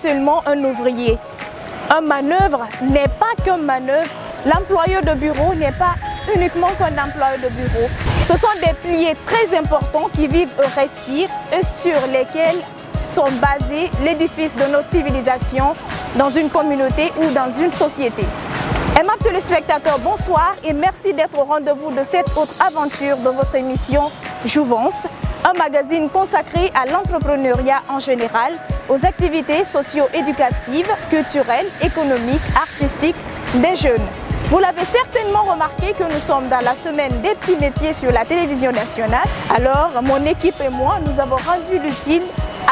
seulement un ouvrier. Un manœuvre n'est pas qu'un manœuvre. L'employeur de bureau n'est pas uniquement qu'un employeur de bureau. Ce sont des piliers très importants qui vivent et respirent et sur lesquels sont basés l'édifice de notre civilisation dans une communauté ou dans une société. Aimables téléspectateurs, bonsoir et merci d'être au rendez-vous de cette autre aventure de votre émission Jouvence, un magazine consacré à l'entrepreneuriat en général, aux activités socio-éducatives, culturelles, économiques, artistiques des jeunes. Vous l'avez certainement remarqué que nous sommes dans la semaine des petits métiers sur la télévision nationale. Alors, mon équipe et moi, nous avons rendu l'utile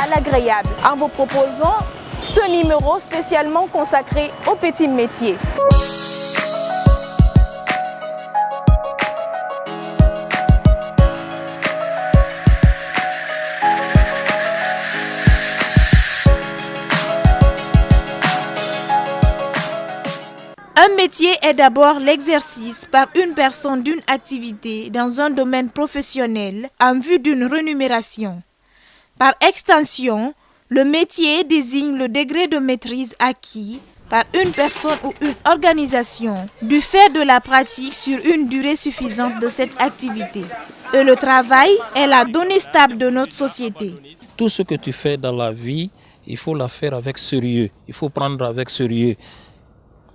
à l'agréable en vous proposant ce numéro spécialement consacré aux petits métiers. Un métier est d'abord l'exercice par une personne d'une activité dans un domaine professionnel en vue d'une rémunération. Par extension, le métier désigne le degré de maîtrise acquis par une personne ou une organisation du fait de la pratique sur une durée suffisante de cette activité. Et le travail est la donnée stable de notre société. Tout ce que tu fais dans la vie, il faut la faire avec sérieux. Il faut prendre avec sérieux.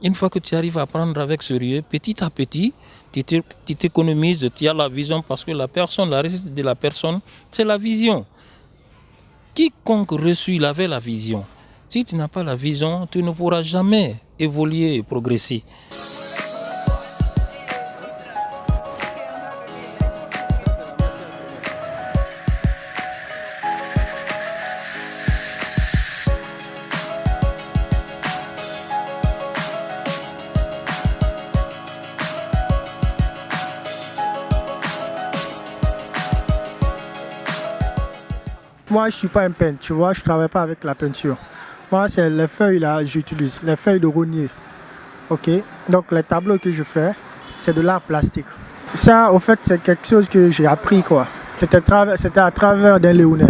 Une fois que tu arrives à prendre avec sérieux, petit à petit, tu t'économises, tu as la vision parce que la réussite de la personne, c'est la vision. Quiconque reçu, il avait la vision. Si tu n'as pas la vision, tu ne pourras jamais évoluer et progresser. Moi, je ne suis pas un peintre, tu vois, je ne travaille pas avec la peinture. Moi, c'est les feuilles là, j'utilise, les feuilles de rognier. Ok, donc les tableaux que je fais, c'est de l'art plastique. Ça, au fait, c'est quelque chose que j'ai appris, quoi. C'était à travers d'un Léonais.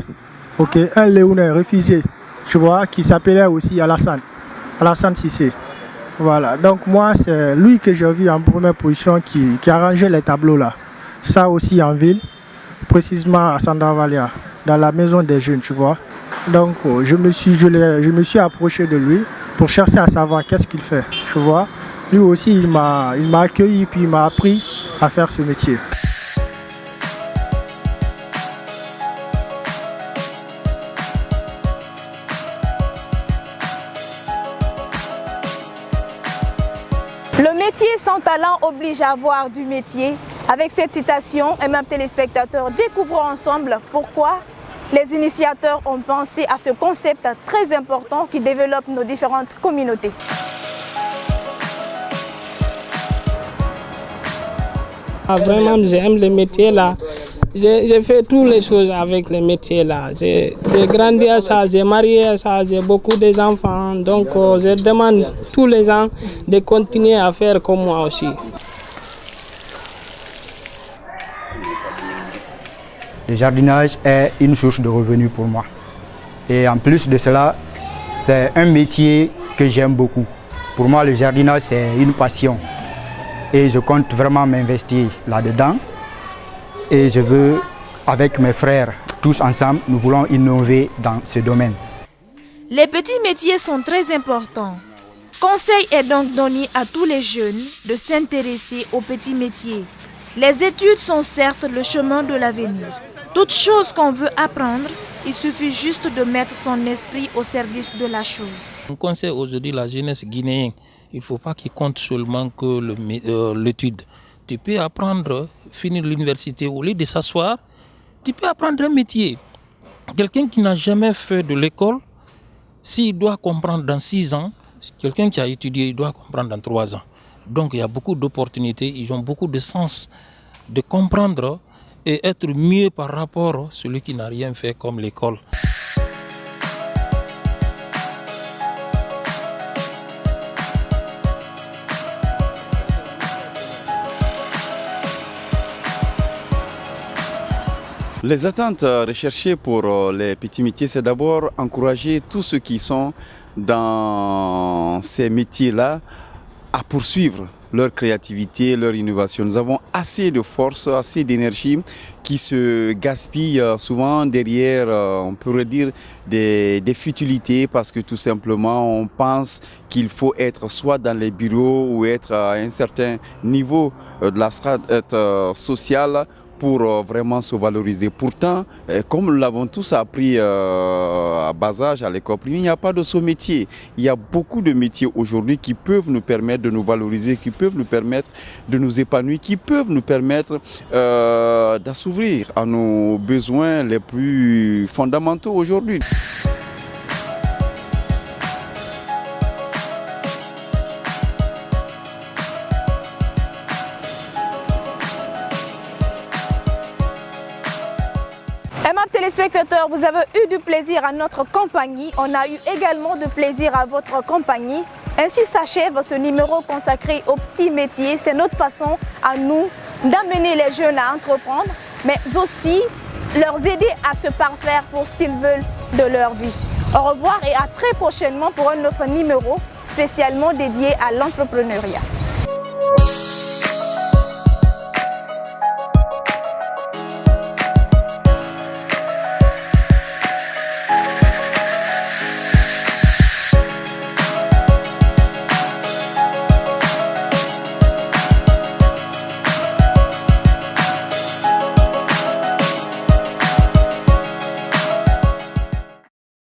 Ok, un Léonais refusé, tu vois, qui s'appelait aussi Alassane Cissé. Voilà, donc moi, c'est lui que j'ai vu en première position qui arrangeait les tableaux là. Ça aussi en ville, précisément à Sandravalia, dans la maison des jeunes, tu vois. Donc je me suis approché de lui pour chercher à savoir qu'est-ce qu'il fait, tu vois. Lui aussi, il m'a accueilli puis il m'a appris à faire ce métier. Le métier sans talent oblige à avoir du métier. Avec cette citation, et même téléspectateurs, découvrons ensemble pourquoi les initiateurs ont pensé à ce concept très important qui développe nos différentes communautés. Vraiment, j'aime les métiers là. J'ai fait toutes les choses avec les métiers là. J'ai grandi à ça, j'ai marié à ça, j'ai beaucoup d'enfants. Donc je demande tous les gens de continuer à faire comme moi aussi. Le jardinage est une source de revenus pour moi. Et en plus de cela, c'est un métier que j'aime beaucoup. Pour moi, le jardinage, c'est une passion. Et je compte vraiment m'investir là-dedans. Et je veux, avec mes frères, tous ensemble, nous voulons innover dans ce domaine. Les petits métiers sont très importants. Conseil est donc donné à tous les jeunes de s'intéresser aux petits métiers. Les études sont certes le chemin de l'avenir. Toute chose qu'on veut apprendre, il suffit juste de mettre son esprit au service de la chose. On conseille aujourd'hui la jeunesse guinéenne. Il ne faut pas qu'il compte seulement que l'étude. Tu peux apprendre, finir l'université, au lieu de s'asseoir, tu peux apprendre un métier. Quelqu'un qui n'a jamais fait de l'école, s'il doit comprendre dans 6 ans, quelqu'un qui a étudié, il doit comprendre dans 3 ans. Donc il y a beaucoup d'opportunités, ils ont beaucoup de sens de comprendre et être mieux par rapport à celui qui n'a rien fait comme l'école. Les attentes recherchées pour les petits métiers, c'est d'abord encourager tous ceux qui sont dans ces métiers-là à poursuivre leur créativité, leur innovation. Nous avons assez de force, assez d'énergie qui se gaspille souvent derrière, on pourrait dire, des futilités parce que tout simplement on pense qu'il faut être soit dans les bureaux ou être à un certain niveau de la strate sociale pour vraiment se valoriser. Pourtant, comme nous l'avons tous appris à bas âge à l'école primaire, il n'y a pas de sous-métier. Il y a beaucoup de métiers aujourd'hui qui peuvent nous permettre de nous valoriser, qui peuvent nous permettre de nous épanouir, qui peuvent nous permettre d'assouvir à nos besoins les plus fondamentaux aujourd'hui. Aimables téléspectateurs, vous avez eu du plaisir à notre compagnie. On a eu également du plaisir à votre compagnie. Ainsi s'achève ce numéro consacré aux petits métiers. C'est notre façon à nous d'amener les jeunes à entreprendre, mais aussi leur aider à se parfaire pour ce qu'ils veulent de leur vie. Au revoir et à très prochainement pour un autre numéro spécialement dédié à l'entrepreneuriat.